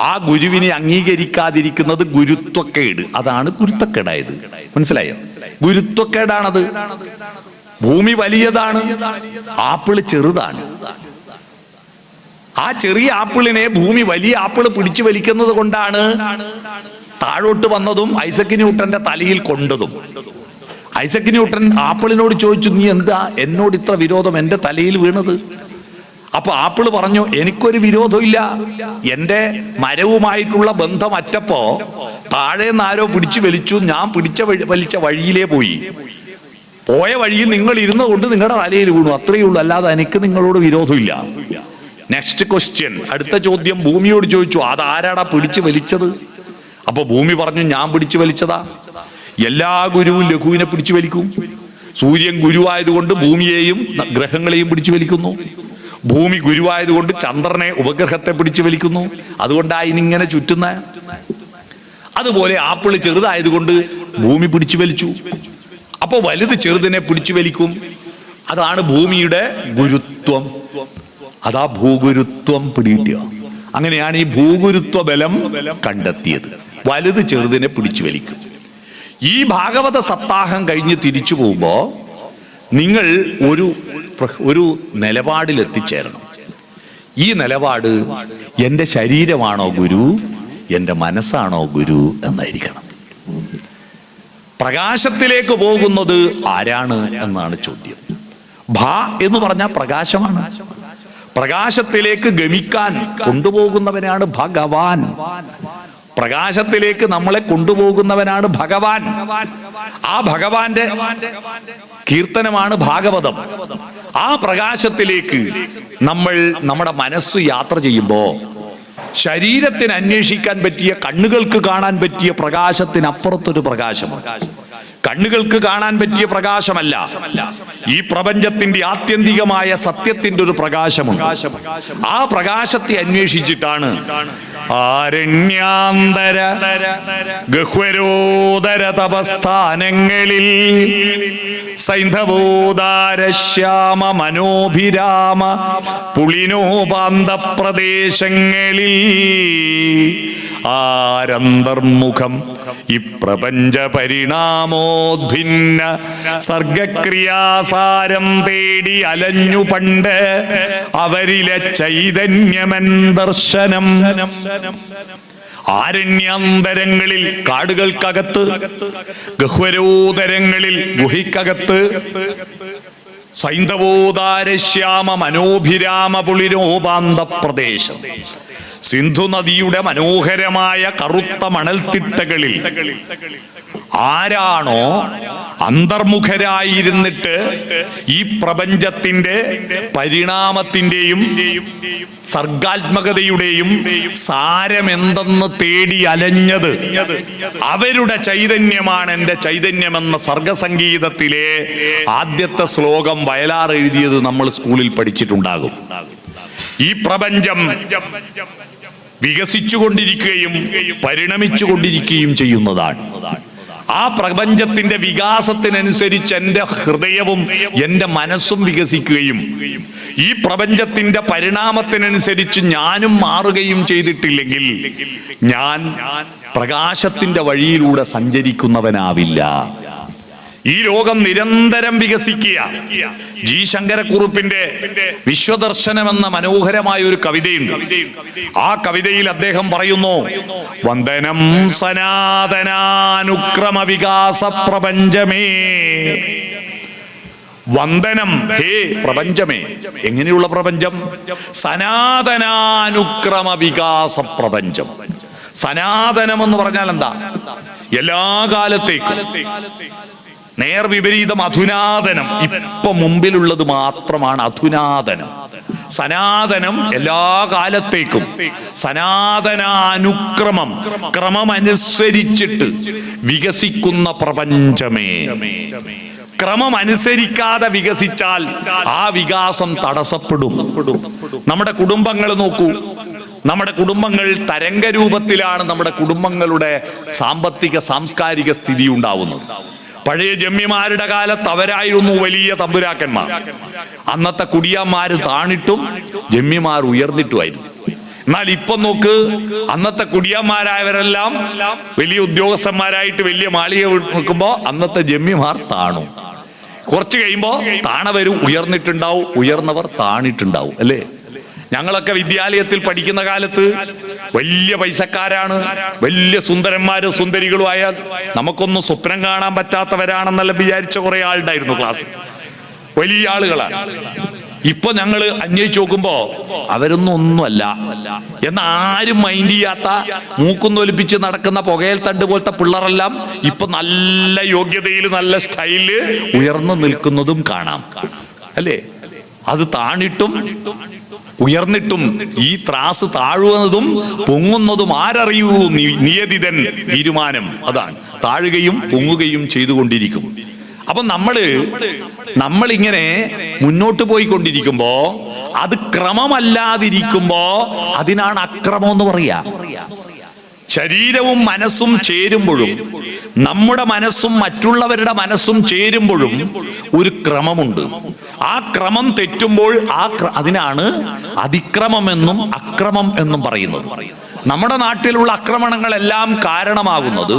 ആ ഗുരുവിനെ അംഗീകരിക്കാതിരിക്കുന്നത് ഗുരുത്വക്കേട്. അതാണ് കുരുത്തക്കേടായത്. മനസ്സിലായോ? ഗുരുത്വക്കേടാണത്. ഭൂമി വലിയതാണ്, ആപ്പിള് ചെറുതാണ്. ആ ചെറിയ ആപ്പിളിനെ ഭൂമി വലിയ ആപ്പിള് പിടിച്ചു വലിക്കുന്നത് കൊണ്ടാണ് താഴോട്ട് വന്നതും ഐസക് ന്യൂട്ടന്റെ തലയിൽ കൊണ്ടതും. ഐസക് ന്യൂട്ടൻ ആപ്പിളിനോട് ചോദിച്ചു, നീ എന്താ എന്നോട് ഇത്ര വിരോധം എന്റെ തലയിൽ വീണത്? അപ്പൊ ആപ്പിള് പറഞ്ഞു, എനിക്കൊരു വിരോധമില്ല, എന്റെ മരവുമായിട്ടുള്ള ബന്ധം അറ്റപ്പോ താഴെ നാരോ പിടിച്ചു വലിച്ചു, ഞാൻ വലിച്ച വഴിയിലേ പോയി. പോയ വഴിയിൽ നിങ്ങൾ ഇരുന്ന കൊണ്ട് നിങ്ങളുടെ തലയിൽ വീണു, അത്രയേ ഉള്ളൂ, അല്ലാതെ എനിക്ക് നിങ്ങളോട് വിരോധമില്ല. നെക്സ്റ്റ് ക്വസ്റ്റ്യൻ, അടുത്ത ചോദ്യം ഭൂമിയോട് ചോദിച്ചു, അതാരാടാ പിടിച്ചു വലിച്ചത്? അപ്പൊ ഭൂമി പറഞ്ഞു, ഞാൻ പിടിച്ചു വലിച്ചതാ. എല്ലാ ഗുരുവും ലഘുവിനെ പിടിച്ചു വലിക്കും. സൂര്യൻ ഗുരുവായതുകൊണ്ട് ഭൂമിയെയും ഗ്രഹങ്ങളെയും പിടിച്ചു വലിക്കുന്നു. ഭൂമി ഗുരുവായതുകൊണ്ട് ചന്ദ്രനെ ഉപഗ്രഹത്തെ പിടിച്ചു വലിക്കുന്നു. അതുകൊണ്ടാണ് ഇനിങ്ങനെ ചുറ്റുന്ന. അതുപോലെ ആപ്പിൾ ചെറുതായതുകൊണ്ട് ഭൂമി പിടിച്ചു വലിച്ചു. അപ്പൊ വലുത് ചെറുതിനെ പിടിച്ചു വലിക്കും. അതാണ് ഭൂമിയുടെ ഗുരുത്വം. അതാ ഭൂഗുരുത്വം പിടികിട്ടിയോ? അങ്ങനെയാണ് ഈ ഭൂഗുരുത്വ ബലം കണ്ടെത്തിയത്. വലുത് ചെറുതിനെ പിടിച്ചു വലിക്കും. ഈ ഭാഗവത സപ്താഹം കഴിഞ്ഞ് തിരിച്ചു പോകുമ്പോ നിങ്ങൾ ഒരു നിലപാടിൽ എത്തിച്ചേരണം. ഈ നിലപാട് എൻ്റെ ശരീരമാണോ ഗുരു, എൻ്റെ മനസ്സാണോ ഗുരു എന്നായിരിക്കണം. പ്രകാശത്തിലേക്ക് പോകുന്നത് ആരാണ് എന്നാണ് ചോദ്യം. ഭാ എന്ന് പറഞ്ഞാൽ പ്രകാശമാണ്. പ്രകാശത്തിലേക്ക് ഗമിക്കാൻ കൊണ്ടുപോകുന്നവനാണ് ഭഗവാൻ. പ്രകാശത്തിലേക്ക് നമ്മളെ കൊണ്ടുപോകുന്നവനാണ് ഭഗവാൻ. ആ ഭഗവാന്റെ കീർത്തനമാണ് ഭാഗവതം. ആ പ്രകാശത്തിലേക്ക് നമ്മുടെ മനസ്സ് യാത്ര ചെയ്യുമ്പോ ശരീരത്തിന് അന്വേഷിക്കാൻ പറ്റിയ, കണ്ണുകൾക്ക് കാണാൻ പറ്റിയ പ്രകാശത്തിനപ്പുറത്തൊരു പ്രകാശമാണ്. കണ്ണുകൾക്ക് കാണാൻ പറ്റിയ പ്രകാശമല്ല, ഈ പ്രപഞ്ചത്തിന്റെ ആത്യന്തികമായ സത്യത്തിന്റെ ഒരു പ്രകാശമുണ്ട്. ആ പ്രകാശത്തെ അന്വേഷിച്ചിട്ടാണ് ആരണ്യാന്തര ഗഹ്വരോദര തപസ്ഥാനങ്ങളിൽ സൈന്ധവോദാര ശ്യാമ മനോഭിരാമ പുളിനോപാന്ത പ്രദേശങ്ങളിൽ ആരന്തർമുഖം ഇപ്രപഞ്ച പരിണാമോദ്ഭിന്ന സർഗക്രിയാസാരം തേടി അലഞ്ഞു പണ്ട് അവരിലെ ചൈതന്യമെൻ ദർശനം. ആരണ്യാന്തരങ്ങളിൽ, കാടുകൾക്കകത്ത്, ഗഹ്വരോദരങ്ങളിൽ, ഗുഹയ്ക്കകത്ത്, സൈന്ധവോദാരശ്യാമ മനോഭിരാമ പുളിരോപാന്ത പ്രദേശം, സിന്ധു നദിയുടെ മനോഹരമായ കറുത്ത മണൽത്തിട്ടകളിൽ ആരാണോ അന്തർമുഖരായിരുന്നിട്ട് ഈ പ്രപഞ്ചത്തിന്റെ പരിണാമത്തിന്റെയും സർഗാത്മകതയുടെയും സാരമെന്തെന്ന് തേടി അലഞ്ഞത്, അവരുടെ ചൈതന്യമാണ് എന്റെ ചൈതന്യമെന്ന സർഗസംഗീതത്തിലെ ആദ്യത്തെ ശ്ലോകം വയലാർ എഴുതിയത് നമ്മൾ സ്കൂളിൽ പഠിച്ചിട്ടുണ്ടാകും. ഈ പ്രപഞ്ചം വികസിച്ചുകൊണ്ടിരിക്കുകയും പരിണമിച്ചുകൊണ്ടിരിക്കുകയും ചെയ്യുന്നതാണ്. ആ പ്രപഞ്ചത്തിന്റെ വികാസത്തിനനുസരിച്ച് എൻ്റെ ഹൃദയവും എൻ്റെ മനസ്സും വികസിക്കുകയും ഈ പ്രപഞ്ചത്തിന്റെ പരിണാമത്തിനനുസരിച്ച് ഞാനും മാറുകയും ചെയ്തിട്ടില്ലെങ്കിൽ ഞാൻ പ്രകാശത്തിന്റെ വഴിയിലൂടെ സഞ്ചരിക്കുന്നവനാവില്ല. ഈ ലോകം നിരന്തരം വികസിക്കുക. ജി ശങ്കരക്കുറുപ്പിന്റെ വിശ്വദർശനം എന്ന മനോഹരമായ ഒരു കവിതയുണ്ട്. ആ കവിതയിൽ അദ്ദേഹം പറയുന്നു, വന്ദനം സനാതനാനുക്രമ വികാസ പ്രപഞ്ചമേ. വന്ദനം ഹേ പ്രപഞ്ചമേ. എങ്ങനെയുള്ള പ്രപഞ്ചം? സനാതനാനുക്രമ വികാസ പ്രപഞ്ചം. സനാതനം എന്ന് പറഞ്ഞാൽ എന്താ? എല്ലാ കാലത്തേക്കും. നേർവിപരീതം അധുനാതനം. ഇപ്പൊ മുമ്പിലുള്ളത് മാത്രമാണ് അധുനാതനം. സനാതനം എല്ലാ കാലത്തേക്കും. സനാതനാനുക്രമം, ക്രമമനുസരിച്ചിട്ട് വികസിക്കുന്ന പ്രപഞ്ചമേ. ക്രമം അനുസരിക്കാതെ വികസിച്ചാൽ ആ വികാസം തടസ്സപ്പെടും. നമ്മുടെ കുടുംബങ്ങൾ നോക്കൂ. നമ്മുടെ കുടുംബങ്ങൾ തരംഗരൂപത്തിലാണ് നമ്മുടെ കുടുംബങ്ങളുടെ സാമ്പത്തിക സാംസ്കാരിക സ്ഥിതി ഉണ്ടാവുന്നത്. പഴയ ജമ്മിമാരുടെ കാലത്ത് അവരായിരുന്നു വലിയ തമ്പുരാക്കന്മാർ. അന്നത്തെ കുടിയന്മാര് താണിട്ടും ജമ്മിമാർ ഉയർന്നിട്ടുമായിരുന്നു. എന്നാൽ ഇപ്പൊ നോക്ക്, അന്നത്തെ കുടിയന്മാരായവരെല്ലാം വലിയ ഉദ്യോഗസ്ഥന്മാരായിട്ട് വലിയ മാളിക നിൽക്കുമ്പോ അന്നത്തെ ജമ്മിമാർ താണു. കുറച്ച് കഴിയുമ്പോ താണവരും ഉയർന്നിട്ടുണ്ടാവും, ഉയർന്നവർ താണിട്ടുണ്ടാവും. അല്ലേ? ഞങ്ങളൊക്കെ വിദ്യാലയത്തിൽ പഠിക്കുന്ന കാലത്ത് വലിയ പൈസക്കാരാണ്, വലിയ സുന്ദരന്മാരും സുന്ദരികളും ആയാൽ നമുക്കൊന്നും സ്വപ്നം കാണാൻ പറ്റാത്തവരാണെന്നെല്ലാം വിചാരിച്ച കുറെ ആളുണ്ടായിരുന്നു ക്ലാസ്. വലിയ ആളുകളാണ്. ഇപ്പൊ ഞങ്ങള് അന്വേഷിച്ച് നോക്കുമ്പോ അവരൊന്നും ഒന്നുമല്ല എന്ന് ആരും മൈൻഡ് ചെയ്യാത്ത, മൂക്കുന്നൊലിപ്പിച്ച് നടക്കുന്ന പുകയിൽ തണ്ട് പോലത്തെ പിള്ളേരെല്ലാം ഇപ്പൊ നല്ല യോഗ്യതയിൽ നല്ല സ്റ്റൈലില് ഉയർന്നു നിൽക്കുന്നതും കാണാം. അല്ലേ? അത് താണിട്ടും ഉയർന്നിട്ടും ഈ ത്രാസ് താഴുന്നതും പൊങ്ങുന്നതും ആരറിയൂ? നിയതിതൻ തീരുമാനം. അതാണ്. താഴുകയും പൊങ്ങുകയും ചെയ്തുകൊണ്ടിരിക്കും. അപ്പൊ നമ്മളിങ്ങനെ മുന്നോട്ട് പോയിക്കൊണ്ടിരിക്കുമ്പോ അത് ക്രമമല്ലാതിരിക്കുമ്പോ അതിനാണ് അക്രമം എന്ന് പറയാ. ശരീരവും മനസ്സും ചേരുമ്പോഴും നമ്മുടെ മനസ്സും മറ്റുള്ളവരുടെ മനസ്സും ചേരുമ്പോഴും ഒരു ക്രമമുണ്ട്. ആ ക്രമം തെറ്റുമ്പോൾ അതിനാണ് അതിക്രമമെന്നും അക്രമം എന്നും പറയുന്നത്. നമ്മുടെ നാട്ടിലുള്ള ആക്രമണങ്ങളെല്ലാം കാരണമാകുന്നത്,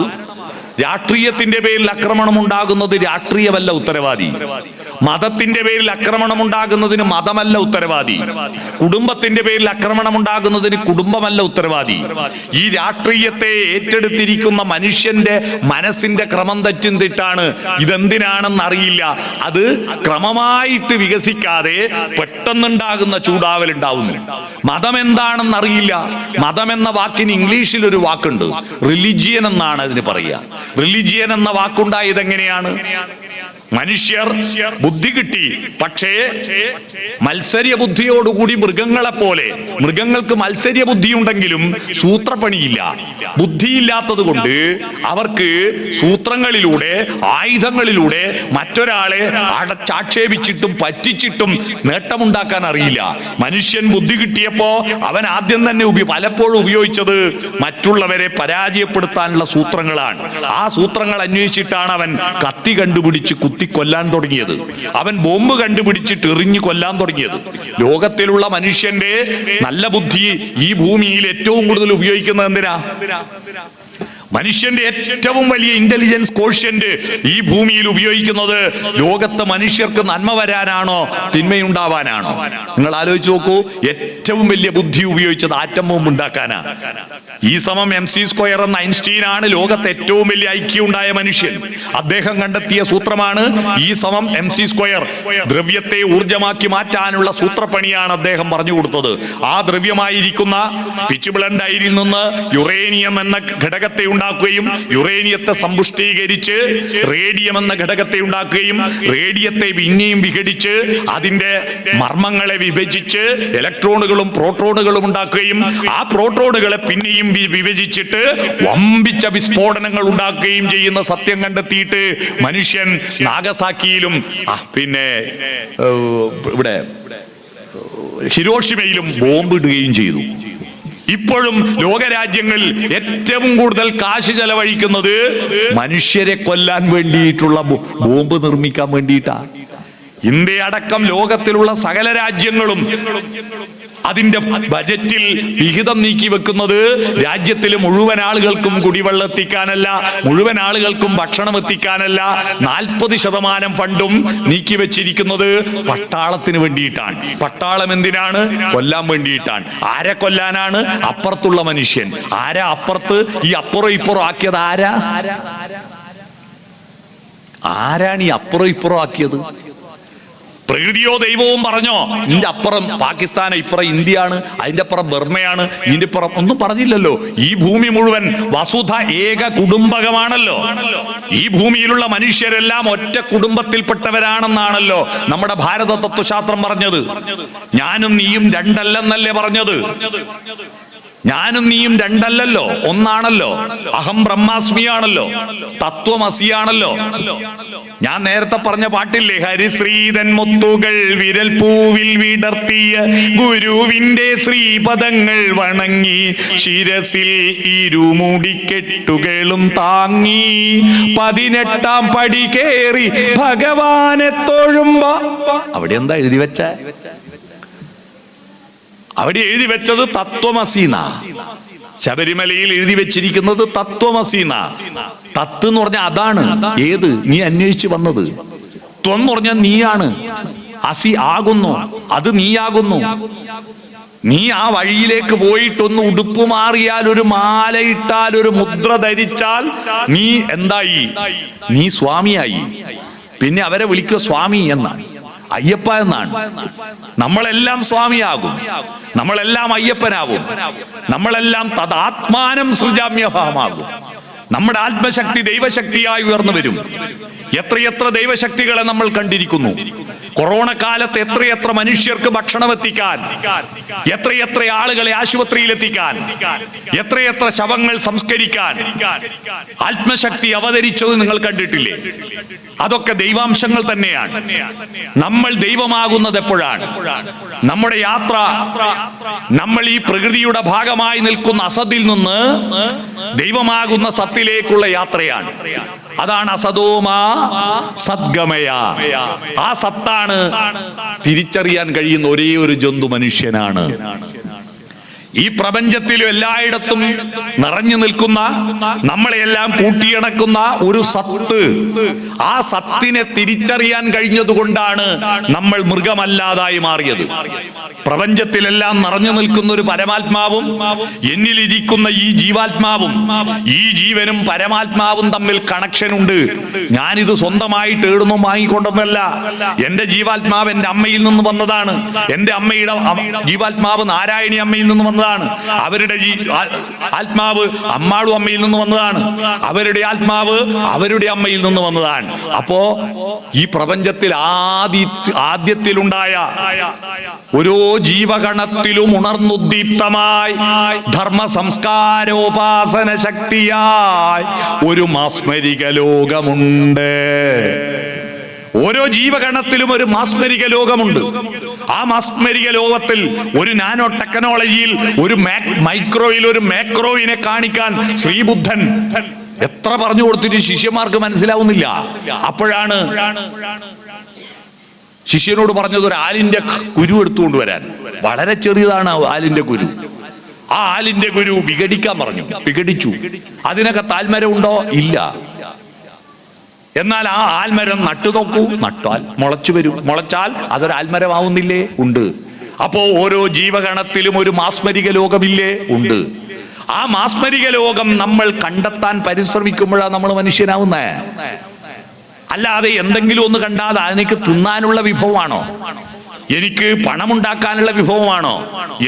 രാഷ്ട്രീയത്തിന്റെ പേരിൽ ആക്രമണം ഉണ്ടാകുന്നത് രാഷ്ട്രീയമല്ല ഉത്തരവാദി, മതത്തിന്റെ പേരിൽ ആക്രമണം ഉണ്ടാകുന്നതിന് മതമല്ല ഉത്തരവാദി, കുടുംബത്തിന്റെ പേരിൽ ആക്രമണം ഉണ്ടാകുന്നതിന് കുടുംബമല്ല ഉത്തരവാദി. ഈ രാഷ്ട്രീയത്തെ ഏറ്റെടുത്തിരിക്കുന്ന മനുഷ്യന്റെ മനസ്സിന്റെ ക്രമം തെറ്റാണ്. ഇതെന്തിനാണെന്ന് അറിയില്ല. അത് ക്രമമായിട്ട് വികസിക്കാതെ പെട്ടെന്നുണ്ടാകുന്ന ചൂടാവലുണ്ടാവുന്നു. മതം എന്താണെന്ന് അറിയില്ല. മതം എന്ന വാക്കിന് ഇംഗ്ലീഷിൽ ഒരു വാക്കുണ്ട്, റിലിജിയൻ എന്നാണ് അതിന് പറയുക. റിലിജിയൻ എന്ന വാക്കുണ്ടായത് എങ്ങനെയാണ്? മനുഷ്യർ ബുദ്ധി കിട്ടി, പക്ഷേ മത്സര്യ ബുദ്ധിയോടുകൂടി മൃഗങ്ങളെ പോലെ, മൃഗങ്ങൾക്ക് മത്സര്യ ബുദ്ധി ഉണ്ടെങ്കിലും സൂത്രപ്പണിയില്ല. ബുദ്ധിയില്ലാത്തത് കൊണ്ട് അവർക്ക് സൂത്രങ്ങളിലൂടെ, ആയുധങ്ങളിലൂടെ മറ്റൊരാളെ അടച്ചാക്ഷേപിച്ചിട്ടും പറ്റിച്ചിട്ടും നേട്ടമുണ്ടാക്കാൻ അറിയില്ല. മനുഷ്യൻ ബുദ്ധി കിട്ടിയപ്പോ അവൻ ആദ്യം തന്നെ പലപ്പോഴും ഉപയോഗിച്ചത് മറ്റുള്ളവരെ പരാജയപ്പെടുത്താനുള്ള സൂത്രങ്ങളാണ്. ആ സൂത്രങ്ങൾ അന്വേഷിച്ചിട്ടാണ് അവൻ കത്തി കണ്ടുപിടിച്ച് കൊല്ലാൻ തുടങ്ങിയത്. അവൻ ബോംബ് കണ്ടുപിടിച്ചിട്ട് എറിഞ്ഞു കൊല്ലാൻ തുടങ്ങിയത്. ലോകത്തിലുള്ള മനുഷ്യന്റെ നല്ല ബുദ്ധി ഈ ഭൂമിയിൽ ഏറ്റവും കൂടുതൽ ഉപയോഗിക്കുന്നത് എന്തിനാ? മനുഷ്യന്റെ ഏറ്റവും വലിയ ഇന്റലിജൻസ് കോഷ്യന്റ് ഈ ഭൂമിയിൽ ഉപയോഗിക്കുന്നത് ലോകത്ത് മനുഷ്യർക്ക് നന്മ വരാനാണോ തിന്മയുണ്ടാവാനാണോ? നിങ്ങൾ ആലോചിച്ച് നോക്കൂ. ഏറ്റവും വലിയ ബുദ്ധി ഉപയോഗിച്ചത് ആറ്റം ബോംബ് ഉണ്ടാക്കാനാ. E=mc² എന്ന ഐൻസ്റ്റീൻ ആണ് ലോകത്ത് ഏറ്റവും വലിയ ഐക്യം ഉണ്ടായ മനുഷ്യൻ. അദ്ദേഹം കണ്ടെത്തിയ സൂത്രമാണ് E=mc². ദ്രവ്യത്തെ ഊർജമാക്കി മാറ്റാനുള്ള സൂത്രപ്പണിയാണ് അദ്ദേഹം പറഞ്ഞു കൊടുത്തത്. ആ ദ്രവ്യമായിരിക്കുന്ന പിച്ച് ബ്ലൻഡ് അയിരിൽ നിന്ന് യുറേനിയം എന്ന ഘടകത്തെ ഉണ്ടാക്കുകയും, യുറേനിയത്തെ സമ്പുഷ്ടീകരിച്ച് റേഡിയം എന്ന ഘടകത്തെ ഉണ്ടാക്കുകയും, റേഡിയത്തെ പിന്നെയും വിഘടിച്ച് അതിന്റെ മർമ്മങ്ങളെ വിഭജിച്ച് ഇലക്ട്രോണുകളും പ്രോട്ടോണുകളും ഉണ്ടാക്കുകയും, ആ പ്രോട്ടോണുകളെ പിന്നെയും വിഭജിച്ചിട്ട് വമ്പിച്ച വിസ്ഫോടനങ്ങൾ ഉണ്ടാക്കുകയും ചെയ്യുന്ന സത്യം കണ്ടെത്തിയിട്ട് മനുഷ്യൻ നാഗസാക്കിയിലും പിന്നെ ഇവിടെ ഹിരോഷിമയിലും ബോംബിടുകയും ചെയ്തു. ഇപ്പോഴും ലോകരാജ്യങ്ങളിൽ ഏറ്റവും കൂടുതൽ കാശ് ചെലവഴിക്കുന്നത് മനുഷ്യരെ കൊല്ലാൻ വേണ്ടിയിട്ടുള്ള ബോംബ് നിർമ്മിക്കാൻ വേണ്ടിയിട്ടാണ്. ഇന്ത്യ അടക്കം ലോകത്തിലുള്ള സകല രാജ്യങ്ങളും അതിന്റെ ബജറ്റിൽ വിഹിതം നീക്കി വെക്കുന്നത് രാജ്യത്തിലെ മുഴുവൻ ആളുകൾക്കും കുടിവെള്ളം എത്തിക്കാനല്ല, മുഴുവൻ ആളുകൾക്കും ഭക്ഷണം എത്തിക്കാനല്ല. 40% ഫണ്ടും നീക്കി വെച്ചിരിക്കുന്നത് പട്ടാളത്തിന് വേണ്ടിയിട്ടാണ്. പട്ടാളം എന്തിനാണ്? കൊല്ലാൻ വേണ്ടിയിട്ടാണ്. ആരെ കൊല്ലാനാണ്? അപ്പുറത്തുള്ള മനുഷ്യൻ. ആരാ അപ്പുറത്ത്? ഈ അപ്പുറം ഇപ്പുറം ആക്കിയത് ആരാണ് ഈ അപ്പുറം ഇപ്പുറം ആക്കിയത്? പ്രകൃതിയോ ദൈവവും പറഞ്ഞോ ഇതിന്റെ അപ്പുറം പാകിസ്ഥാൻ, ഇപ്പുറം ഇന്ത്യയാണ്, അതിന്റെ അപ്പുറം ബർമയാണ്, ഇതിന്റെ അപ്പുറം ഒന്നും പറഞ്ഞില്ലല്ലോ. ഈ ഭൂമി മുഴുവൻ വസുധ ഏക കുടുംബകമാണല്ലോ. ഈ ഭൂമിയിലുള്ള മനുഷ്യരെല്ലാം ഒറ്റ കുടുംബത്തിൽപ്പെട്ടവരാണെന്നാണല്ലോ നമ്മുടെ ഭാരത തത്വശാസ്ത്രം പറഞ്ഞത്. ഞാനും നീയും രണ്ടല്ലെന്നല്ലേ പറഞ്ഞത്? ഞാനും നീയും രണ്ടല്ലല്ലോ, ഒന്നാണല്ലോ. അഹം ബ്രഹ്മാസ്മിയാണല്ലോ, തത്വമസിയാണല്ലോ. ഞാൻ നേരത്തെ പറഞ്ഞ പാട്ടില്ലേ, ഹരിശ്രീതൻ മുത്തുകൾ വിരൽ പൂവിൽ വിടർത്തിയ ഗുരുവിന്റെ ശ്രീപദങ്ങൾ വണങ്ങി ശിരസിൽ ഇരുമുടിക്കെട്ടുകളും താങ്ങി 18ാം പടി കേറി ഭഗവാനെ തൊഴുമ്പോ. അവിടെ എന്താ എഴുതി വെച്ച? അവിടെ എഴുതി വെച്ചത് തത്വമസീന. ശബരിമലയിൽ എഴുതി വെച്ചിരിക്കുന്നത് തത്വമസീന. തത്ത് എന്ന് പറഞ്ഞാൽ അതാണ്. ഏത്? നീ അന്വേഷിച്ച് വന്നത്. ത്വം എന്ന് പറഞ്ഞാൽ നീയാണ്. അസി ആകുന്നു, അത് നീയാകുന്നു. നീ ആ വഴിയിലേക്ക് പോയിട്ടൊന്ന് ഉടുപ്പ് മാറിയാൽ, ഒരു മാല ഇട്ടാൽ, ഒരു മുദ്ര ധരിച്ചാൽ നീ എന്തായി? നീ സ്വാമിയായി. പിന്നെ അവരെ വിളിക്കുക സ്വാമി എന്നാണ്, അയ്യപ്പ എന്നാണ്. നമ്മളെല്ലാം സ്വാമിയാകും, നമ്മളെല്ലാം അയ്യപ്പനാകും, നമ്മളെല്ലാം തദാത്മാനം സൃജാമ്യഭാവമാകും. നമ്മുടെ ആത്മശക്തി ദൈവശക്തിയായി ഉയർന്നു വരും. എത്രയെത്ര ദൈവശക്തികളെ നമ്മൾ കണ്ടിരിക്കുന്നു. കൊറോണ കാലത്ത് എത്രയെത്ര മനുഷ്യർക്ക് ഭക്ഷണം എത്തിക്കാൻ, എത്രയെത്ര ആളുകളെ ആശുപത്രിയിൽ എത്തിക്കാൻ, എത്രയെത്ര ശവങ്ങൾ സംസ്കരിക്കാൻ ആത്മശക്തി അവതരിച്ചത് നിങ്ങൾ കണ്ടിട്ടില്ലേ? അതൊക്കെ ദൈവാംശങ്ങൾ തന്നെയാണ്. നമ്മൾ ദൈവമാകുന്നത് എപ്പോഴാണ്? നമ്മുടെ യാത്ര നമ്മൾ ഈ പ്രകൃതിയുടെ ഭാഗമായി നിൽക്കുന്ന അസത്തിൽ നിന്ന് ദൈവമാകുന്ന സത്തിലേക്കുള്ള യാത്രയാണ്. അതാണ് അസതോമാ സദ്ഗമയ. ആ സത്താണ് തിരിച്ചറിയാൻ കഴിയുന്ന ഒരേ ഒരു ജന്തു മനുഷ്യനാണ്. ഈ പ്രപഞ്ചത്തിലും എല്ലായിടത്തും നിറഞ്ഞു നിൽക്കുന്ന, നമ്മളെല്ലാം കൂട്ടിയിണക്കുന്ന ഒരു സത്ത്. ആ സത്തിനെ തിരിച്ചറിയാൻ കഴിഞ്ഞതുകൊണ്ടാണ് നമ്മൾ മൃഗമല്ലാതായി മാറിയത്. പ്രപഞ്ചത്തിലെല്ലാം നിറഞ്ഞു നിൽക്കുന്ന ഒരു പരമാത്മാവും എന്നിലിരിക്കുന്ന ഈ ജീവാത്മാവും, ഈ ജീവനും പരമാത്മാവും തമ്മിൽ കണക്ഷൻ ഉണ്ട്. ഞാനിത് സ്വന്തമായിട്ട് ഏടുന്നു വാങ്ങിക്കൊണ്ടൊന്നല്ല. എന്റെ ജീവാത്മാവ് എന്റെ അമ്മയിൽ നിന്ന് വന്നതാണ്. എന്റെ അമ്മയുടെ ജീവാത്മാവ് നാരായണി അമ്മയിൽ നിന്ന് വന്നതാണ്. അവരുടെ ആത്മാവ് അമ്മാളു അമ്മയിൽ നിന്ന് വന്നതാണ്. അവരുടെ ആത്മാവ് അവരുടെ അമ്മയിൽ നിന്ന് വന്നതാണ്. അപ്പോ ഈ പ്രപഞ്ചത്തിൽ ആദ്യത്തിലുണ്ടായ ഓരോ ജീവഗണത്തിലും ഉണർന്നുദ്ദീപ്തമായി ധർമ്മ സംസ്കാരോപാസന ശക്തിയായി ഒരു മാസ്മരിക ലോകമുണ്ട്. ഓരോ ജീവഗണത്തിലും ഒരു മാസ്മരിക ലോകമുണ്ട്. ആ മാസ്മരിക ലോകത്തിൽ ഒരു നാനോ ടെക്നോളജിയിൽ, ഒരു മൈക്രോയിൽ ഒരു മാക്രോയിനെ കാണിക്കാൻ ശ്രീബുദ്ധൻ എത്ര പറഞ്ഞു കൊടുത്തിട്ട് ശിഷ്യന്മാർക്ക് മനസ്സിലാവുന്നില്ല. അപ്പോഴാണ് ശിഷ്യനോട് പറഞ്ഞത് ഒരു ആലിന്റെ കുരു എടുത്തുകൊണ്ട് വരാൻ. വളരെ ചെറിയതാണ് ആലിന്റെ കുരു. ആ ആലിന്റെ കുരു വിഘടിക്കാൻ പറഞ്ഞു. വിഘടിച്ചു. അതിനൊക്കെ താൽമരം ഉണ്ടോ? ഇല്ല. എന്നാൽ ആ ആൽമരം നട്ടു നോക്കൂ. നട്ടാൽ മുളച്ചു വരും. മുളച്ചാൽ അതൊരു ആൽമരമാവുന്നില്ലേ? ഉണ്ട്. അപ്പോ ഓരോ ജീവഗണത്തിലും ഒരു മാസ്മരിക ലോകമില്ലേ? ഉണ്ട്. ആ മാസ്മരിക ലോകം നമ്മൾ കണ്ടെത്താൻ പരിശ്രമിക്കുമ്പോഴാണ് നമ്മൾ മനുഷ്യനാവുന്നേ. അല്ലാതെ എന്തെങ്കിലും ഒന്ന് കണ്ടാൽ എനിക്ക് തിന്നാനുള്ള വിഭവമാണോ, എനിക്ക് പണമുണ്ടാക്കാനുള്ള വിഭവമാണോ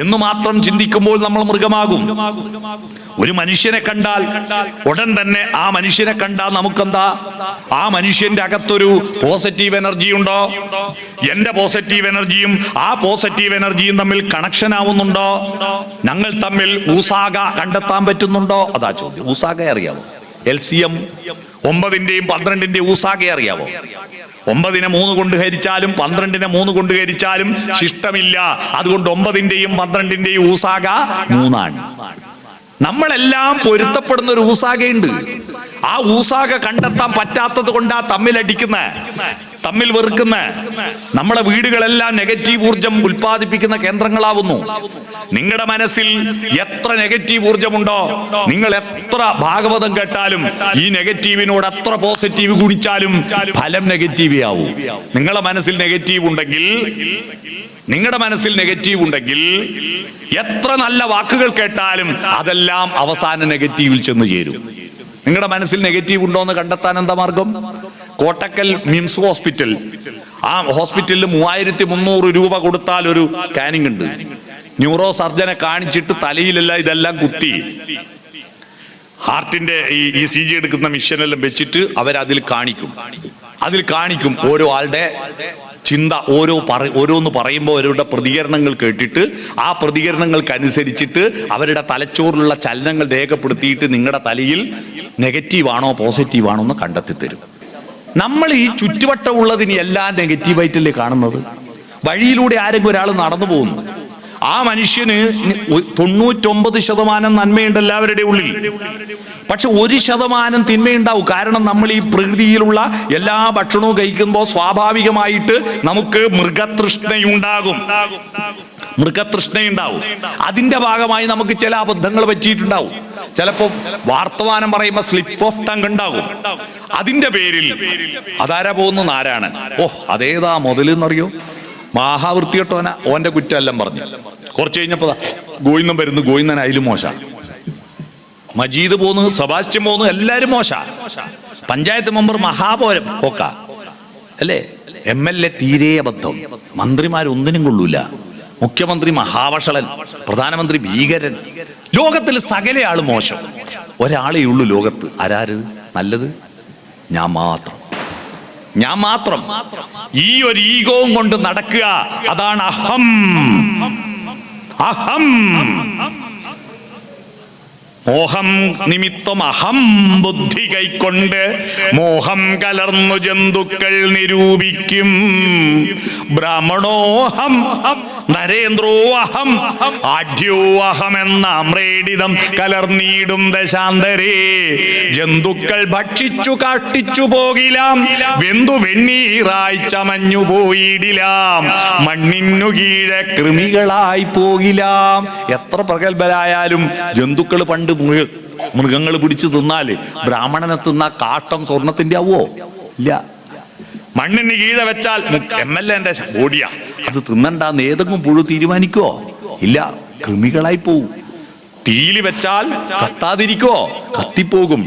എന്ന് മാത്രം ചിന്തിക്കുമ്പോൾ നമ്മൾ മൃഗമാകും. ഒരു മനുഷ്യനെ കണ്ടാൽ ഉടൻ തന്നെ ആ മനുഷ്യനെ കണ്ടാൽ നമുക്കെന്താ? ആ മനുഷ്യന്റെ അകത്തൊരു പോസിറ്റീവ് എനർജി ഉണ്ടോ? എന്റെ പോസിറ്റീവ് എനർജിയും ആ പോസിറ്റീവ് എനർജിയും തമ്മിൽ കണക്ഷൻ ആവുന്നുണ്ടോ? ഞങ്ങൾ തമ്മിൽ ഊസാക കണ്ടെത്താൻ പറ്റുന്നുണ്ടോ? അതാ ചോദ്യം. ഊസാക അറിയാവോ? LCM 9ന്റെയും 12ന്റെയും ഊസാക അറിയാവോ? 9നെ 3 കൊണ്ട് ഹരിച്ചാലും 12നെ 3 കൊണ്ട് ഹരിച്ചാലും ശിഷ്ടമില്ല. അതുകൊണ്ട് 9ന്റെയും 12ന്റെയും ഊസാക 3ആണ്. നമ്മളെല്ലാം പൊരുത്തപ്പെടുന്ന ഒരു ഊസാകയുണ്ട്. ആ ഊസാക കണ്ടെത്താൻ പറ്റാത്തത് കൊണ്ടാ തമ്മിലടിക്കുന്ന, തമ്മിൽ വെറുക്കുന്ന. നമ്മുടെ വീടുകളെല്ലാം നെഗറ്റീവ് ഊർജം ഉൽപ്പാദിപ്പിക്കുന്ന കേന്ദ്രങ്ങളാവുന്നു. നിങ്ങളുടെ മനസ്സിൽ എത്ര നെഗറ്റീവ് ഊർജമുണ്ടോ, നിങ്ങൾ എത്ര ഭാഗവതം കേട്ടാലും ഈ നെഗറ്റീവിനോട് എത്ര പോസിറ്റീവ് കുടിച്ചാലും ഫലം നെഗറ്റീവേ ആവും. നിങ്ങളുടെ മനസ്സിൽ നെഗറ്റീവ് ഉണ്ടെങ്കിൽ എത്ര നല്ല വാക്കുകൾ കേട്ടാലും അതെല്ലാം അവസാന നെഗറ്റീവിൽ ചെന്ന് ചേരും. നിങ്ങളുടെ മനസ്സിൽ നെഗറ്റീവ് ഉണ്ടോ എന്ന് കണ്ടെത്താൻ എന്താ മാർഗം? കോട്ടക്കൽ മിംസ് ഹോസ്പിറ്റൽ, ആ ഹോസ്പിറ്റലിൽ 3300 രൂപ കൊടുത്താൽ ഒരു സ്കാനിങ് ഉണ്ട്. ന്യൂറോ സർജനെ കാണിച്ചിട്ട് തലയിലെല്ലാം ഇതെല്ലാം കുത്തി ഹാർട്ടിന്റെ ഈ ECG എടുക്കുന്ന മിഷനെല്ലാം വെച്ചിട്ട് അവരതിൽ കാണിക്കും ഓരോ ആളുടെ ചിന്ത. ഓരോന്ന് പറയുമ്പോൾ അവരുടെ പ്രതികരണങ്ങൾ കേട്ടിട്ട് ആ പ്രതികരണങ്ങൾക്കനുസരിച്ചിട്ട് അവരുടെ തലച്ചോറിലുള്ള ചലനങ്ങൾ രേഖപ്പെടുത്തിയിട്ട് നിങ്ങളുടെ തലയിൽ നെഗറ്റീവ് ആണോ പോസിറ്റീവ് ആണോ എന്ന് കണ്ടെത്തി തരും. നമ്മൾ ഈ ചുറ്റുവട്ടമുള്ളതിന് എല്ലാം നെഗറ്റീവായിട്ടല്ലേ കാണുന്നത്. വഴിയിലൂടെ ആരെങ്കിലും ഒരാൾ നടന്നു പോകുന്നു, ആ മനുഷ്യന് 99% നന്മയുണ്ട് എല്ലാവരുടെ ഉള്ളിൽ. പക്ഷെ 1% തിന്മയുണ്ടാവും. കാരണം നമ്മൾ ഈ പ്രകൃതിയിലുള്ള എല്ലാ ഭക്ഷണവും കഴിക്കുമ്പോൾ സ്വാഭാവികമായിട്ട് നമുക്ക് മൃഗതൃഷ്ണയുണ്ടാകും. അതിന്റെ ഭാഗമായി നമുക്ക് ചില അബദ്ധങ്ങൾ പറ്റിയിട്ടുണ്ടാവും. ചിലപ്പോൾ വർത്തമാനം പറയുമ്പോൾ സ്ലിപ്പ് ഓഫ് ടങ് ഉണ്ടാകും. അതിന്റെ പേരിൽ അതാരാ പോകുന്നു? നാരായണൻ. അതേതാ മുതലെന്നറിയോ? മഹാവൃത്തിയോട്ടോന ഓന്റെ കുറ്റെല്ലാം പറഞ്ഞു. കുറച്ച് കഴിഞ്ഞപ്പോ ഗോവിന്ദൻ വരുന്നു. ഗോവിന്ദൻ അതിലും മോശ. മജീദ് പോന്നു, സെബാസ്റ്റ്യൻ പോന്നു, എല്ലാരും മോശ. പഞ്ചായത്ത് മെമ്പർ മഹാപോരം പോക്ക അല്ലേ? MLA തീരെ അബദ്ധം. മന്ത്രിമാരൊന്നിനും കൊള്ളൂല. മുഖ്യമന്ത്രി മഹാവഷളൻ, പ്രധാനമന്ത്രി ഭീകരൻ. ലോകത്തിൽ സകല ആള് മോശം. ഒരാളേ ഉള്ളൂ ലോകത്ത്. ആരാര് നല്ലത്? ഞാൻ മാത്രം. ഞാൻ മാത്രം. ഈ ഒരു ഈഗോവും കൊണ്ട് നടക്കുക, അതാണ് അഹം. അഹം മോഹം നിമിത്തം അഹം ബുദ്ധി കൈക്കൊണ്ട് മോഹം കലർന്നു ജന്തുക്കൾ നിരൂപിക്കും. ബ്രാഹ്മണോഹം നരേന്ദ്രോഹം ആഢ്യോഹം എന്ന അമ്രേഡിതം കലർന്നീടും ദശാന്തരേ. ജന്തുക്കൾ ഭക്ഷിച്ചു കാട്ടിച്ചു പോകിലാം, വെന്തു വെണ്ണീറായി ചമഞ്ഞു പോയിടിലാം, മണ്ണിനു കീഴെ കൃമികളായി പോകിലാം. എത്ര പ്രഗത്ഭരായാലും ജന്തുക്കൾ പണ്ട് മൃഗങ്ങൾ പിടിച്ചു തിന്നാല് ബ്രാഹ്മണനെ തിന്ന കാട്ടം സ്വർണത്തിന്റെ ആവോ? ഇല്ല. മണ്ണിന് കീഴെ വെച്ചാൽ MLA ബോഡിയാ, അത് തിന്നണ്ടെന്ന് ഏതെങ്കിലും പുഴു തീരുമാനിക്കുവോ? ഇല്ല, കൃമികളായി പോവും. തീയിൽ വെച്ചാൽ കത്താതിരിക്കുവോ? കത്തിപ്പോകും.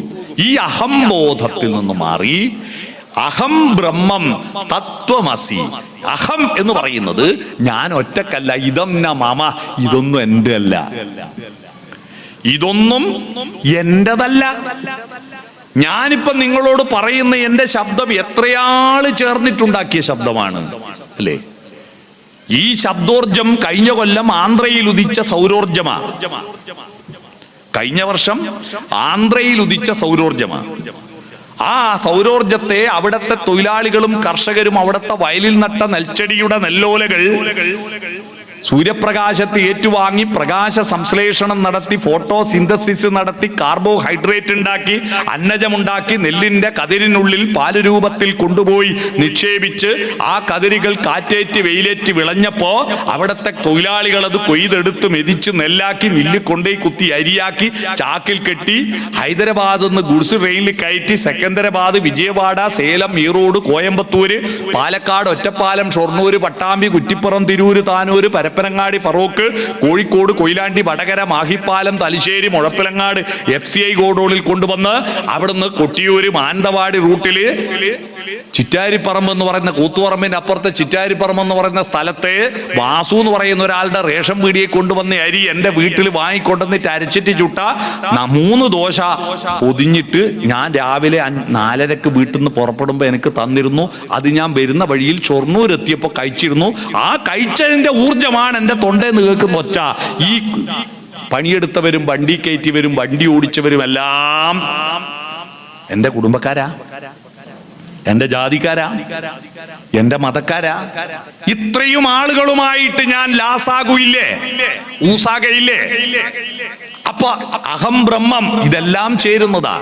ഈ അഹംബോധത്തിൽ നിന്ന് മാറി അഹം ബ്രഹ്മം തത്വമസി. അഹം എന്ന് പറയുന്നത് ഞാൻ ഒറ്റക്കല്ല, ഇതം ന മമ, ഇതൊന്നും എൻ്റെ അല്ല, ഇതൊന്നും എന്റേതല്ല. ഞാനിപ്പം നിങ്ങളോട് പറയുന്ന എന്റെ ശബ്ദം എത്രയാള് ചേർന്നിട്ടുണ്ടാക്കിയ ശബ്ദമാണ് അല്ലേ? ഈ ശബ്ദോർജം കഴിഞ്ഞ കൊല്ലം ആന്ധ്രയിൽ ഉദിച്ച സൗരോർജമാ. കഴിഞ്ഞ വർഷം ആന്ധ്രയിൽ ഉദിച്ച സൗരോർജമാ. ആ സൗരോർജത്തെ അവിടത്തെ തൊഴിലാളികളും കർഷകരും അവിടത്തെ വയലിൽ നട്ട നെൽച്ചെടിയുടെ നെല്ലോലകൾ സൂര്യപ്രകാശത്തെ ഏറ്റുവാങ്ങി പ്രകാശ സംശ്ലേഷണം നടത്തി ഫോട്ടോ സിന്തസിസ് നടത്തി കാർബോഹൈഡ്രേറ്റ് ഉണ്ടാക്കി അന്നജമുണ്ടാക്കി നെല്ലിന്റെ കതിരിനുള്ളിൽ പാല് രൂപത്തിൽ കൊണ്ടുപോയി നിക്ഷേപിച്ച് ആ കതിരുകൾ കാറ്റേറ്റ് വെയിലേറ്റ് വിളഞ്ഞപ്പോ അവിടത്തെ തൊഴിലാളികൾ അത് കൊയ്തെടുത്ത് മെതിച്ച് നെല്ലാക്കി മില്ലിൽ കൊണ്ടുപോയി കുത്തി അരിയാക്കി ചാക്കിൽ കെട്ടി ഹൈദരാബാദ് നിന്ന് ഗുഡ്സ് ട്രെയിനിൽ കയറ്റി സെക്കന്ദരാബാദ്, വിജയവാഡ, സേലം, ഈറോഡ്, കോയമ്പത്തൂര്, പാലക്കാട്, ഒറ്റപ്പാലം, ഷൊർണൂര്, പട്ടാമ്പി, കുറ്റിപ്പുറം, തിരൂര്, താനൂര്, പരപ്പനങ്ങാടി, ഫറോക്ക്, കോഴിക്കോട്, കൊയിലാണ്ടി, വടകര, മാഹിപ്പാലം, തലശ്ശേരി, മുഴപ്പിലങ്ങാട് FCI ഗോഡൌണിൽ കൊണ്ടുവന്ന് അവിടുന്ന് കൊട്ടിയൂര്, മാനന്തവാടി റൂട്ടില് ചിറ്റാരിപ്പറമ്പ് എന്ന് പറയുന്ന കൂത്തുപറമ്പിന്റെ അപ്പുറത്തെ ചിറ്റാരിപ്പറമ്പ് എന്ന് പറയുന്ന സ്ഥലത്തെ വാസു എന്ന് പറയുന്ന ഒരാളുടെ റേഷൻ പീടിയെ കൊണ്ടുവന്ന അരി എന്റെ വീട്ടിൽ വാങ്ങിക്കൊണ്ടുവന്നിട്ട് അരച്ചിട്ട് ചുട്ട 3 ദോശ പൊതിഞ്ഞിട്ട് ഞാൻ രാവിലെ 4:30 വീട്ടിൽ നിന്ന് പുറപ്പെടുമ്പോ എനിക്ക് തന്നിരുന്നു. അത് ഞാൻ വരുന്ന വഴിയിൽ ഷൊർണൂർ എത്തിയപ്പോ കഴിച്ചിരുന്നു. ആ കഴിച്ചതിന്റെ ഊർജമാണ് എന്റെ തൊണ്ടേന്ന് കേൾക്കുന്ന ഒച്ച. ഈ പണിയെടുത്തവരും വണ്ടി കയറ്റിയവരും വണ്ടി ഓടിച്ചവരും എല്ലാം എന്റെ കുടുംബക്കാരാ, എന്റെ ജാതിക്കാരാ, എന്റെ മതക്കാരാ. ഇത്രയും ആളുകളുമായിട്ട് ഞാൻ ലാസാകൂയില്ലേ, ഊസാകയില്ലേ? അപ്പൊ അഹം ബ്രഹ്മം ഇതെല്ലാം ചേരുന്നതാ.